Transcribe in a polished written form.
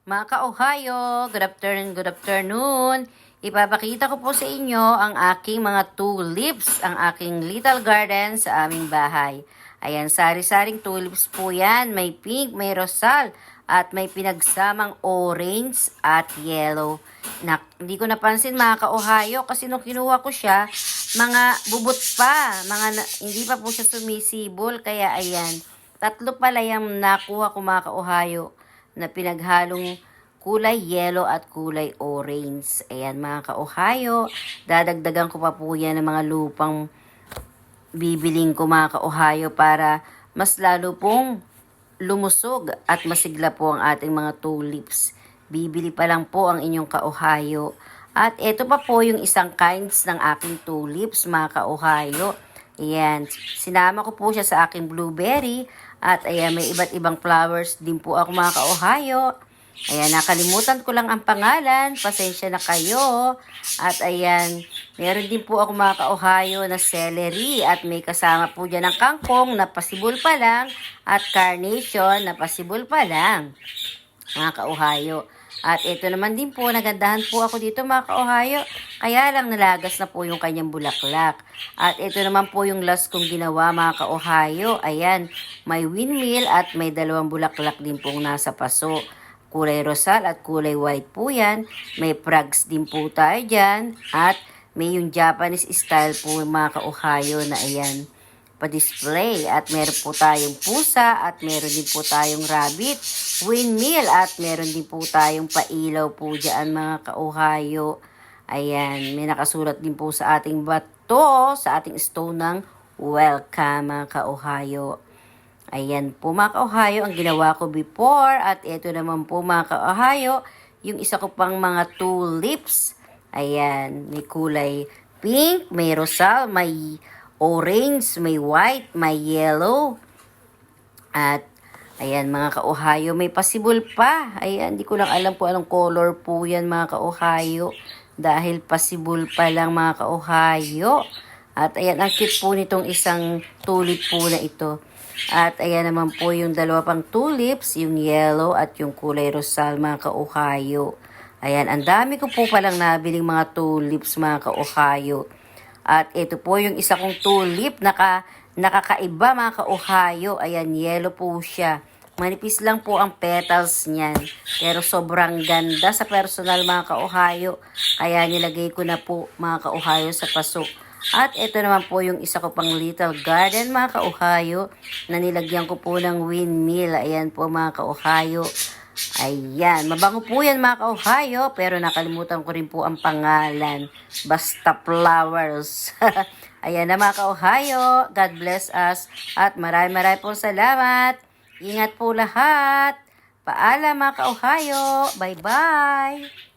Mga ka-Ohio, good afternoon, good afternoon. Ipapakita ko po sa inyo ang aking mga tulips, ang aking little garden sa aming bahay. Ayan, sari-saring tulips po yan. May pink, may rosal, at may pinagsamang orange at yellow. Hindi ko napansin mga ka-Ohio kasi nung kinuha ko siya, mga bubot pa, hindi pa po siya sumisibol. Kaya ayan, tatlo pala yung nakuha ko mga ka-Ohio na pinaghalong kulay yellow at kulay orange. Ayan mga ka-Ohio, dadagdagan ko pa po yan ng mga lupang bibiling ko mga ka-Ohio para mas lalo pong lumusog at masigla po ang ating mga tulips. Bibili pa lang po ang inyong ka-Ohio. At ito pa po yung isang kinds ng aking tulips mga ka-Ohio. Ayan, sinama ko po siya sa aking blueberry. At ayan, may iba't ibang flowers din po ako mga ka-Ohio. Ayan, nakalimutan ko lang ang pangalan. Pasensya na kayo. At ayan, meron din po ako mga ka-Ohio na celery. At may kasama po dyan ng kangkong na pasibol pa lang. At carnation na pasibol pa lang. Mga ka-Ohio. At ito naman din po, nagandahan po ako dito mga ka-Ohio. Kaya lang nalagas na po yung kanyang bulaklak. At ito naman po yung last kong ginawa mga ka-Ohio. Ayan, may windmill at may dalawang bulaklak din pong nasa paso. Kulay rosal at kulay white po yan. May frogs din po tayo dyan. At may yung Japanese style po mga ka-Ohio na ayan, pa-display. At meron po tayong pusa at meron din po tayong rabbit, windmill at meron din po tayong pailaw po dyan mga ka-Ohio. Ayan, may nakasulat din po sa ating bato, sa ating stone ng welcome mga ka-Ohio. Ayan po mga ka-Ohio ang ginawa ko before at ito naman po mga ka-Ohio yung isa ko pang mga tulips. Ayan, may kulay pink, may rosal, may orange, may white, may yellow. At ayan mga ka-Ohio, may pasibol pa. Ayan, di ko lang alam po anong color po yan mga ka-Ohio. Dahil pasibol pa lang mga ka-Ohio. At ayan, ang cute po nitong isang tulip po na ito. At ayan naman po yung dalawa pang tulips, yung yellow at yung kulay rosal mga ka-Ohio. Ayan, ang dami ko po palang nabiling mga tulips mga ka-Ohio. At ito po yung isa kong tulip, nakakaiba mga ka-Ohio. Ayan, yellow po siya. Manipis lang po ang petals niyan. Pero sobrang ganda sa personal mga ka-Ohio. Kaya nilagay ko na po mga ka-Ohio sa paso. At ito naman po yung isa ko pang little garden mga ka-Ohio na nilagyan ko po ng windmill. Ayan po mga ka-Ohio. Ayan, mabango po yan mga ka-Ohio, pero nakalimutan ko rin po ang pangalan. Basta flowers. Ayan na mga ka-Ohio, God bless us at maraming pong salamat. Ingat po lahat. Paalam mga ka-Ohio. Bye-bye.